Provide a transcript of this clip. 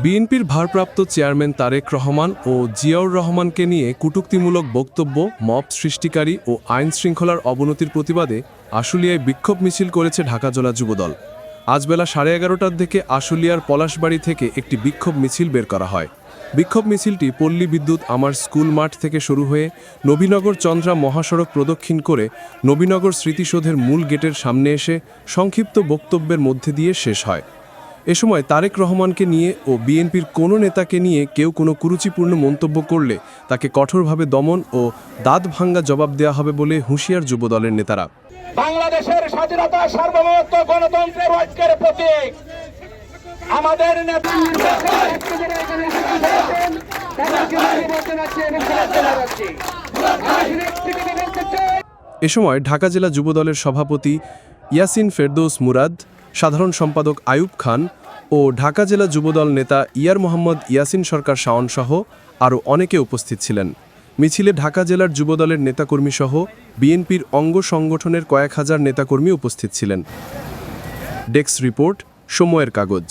বিএনপির ভারপ্রাপ্ত চেয়ারম্যান তারেক রহমান ও জিয়াউর রহমানকে নিয়ে কটূক্তিমূলক বক্তব্য, মব সৃষ্টিকারী ও আইন শৃঙ্খলার অবনতির প্রতিবাদে আশুলিয়ায় বিক্ষোভ মিছিল করেছে ঢাকা জেলা যুবদল। আজ বেলা 11:30টার দিকে আশুলিয়ার পলাশবাড়ি থেকে একটি বিক্ষোভ মিছিল বের করা হয়। বিক্ষোভ মিছিলটি পল্লী বিদ্যুৎ আমার স্কুল মাঠ থেকে শুরু হয়ে নবীনগর চন্দ্রা মহাসড়ক প্রদক্ষিণ করে নবীনগর স্মৃতিসৌধের মূল গেটের সামনে এসে সংক্ষিপ্ত বক্তব্যের মধ্যে দিয়ে শেষ হয়। এ সময় তারেক রহমানকে নিয়ে ও বিএনপির কোনো নেতাকে নিয়ে কেউ কোনো কুরুচিপূর্ণ মন্তব্য করলে তাকে কঠোরভাবে দমন ও দাঁত ভাঙ্গা জবাব দেওয়া হবে বলে হুঁশিয়ার যুবদলের নেতারা। বাংলাদেশের স্বাধীনতা, সার্বভৌমত্ব, গণতন্ত্রের ঐক্যের প্রতীক আমাদের নেতা। এ সময় ঢাকা জেলা যুবদলের সভাপতি ইয়াসিন ফেরদৌস মুরাদ, সাধারণ সম্পাদক আয়ুব খান ও ঢাকা জেলা যুবদল নেতা ইয়ার মোহাম্মদ ইয়াসিন সরকার শাওন সহ আরও অনেকে উপস্থিত ছিলেন। মিছিলে ঢাকা জেলার যুবদলের নেতাকর্মী সহ বিএনপির অঙ্গ সংগঠনের কয়েক হাজার নেতাকর্মী উপস্থিত ছিলেন। ডেস্ক রিপোর্ট, সময়ের কাগজ।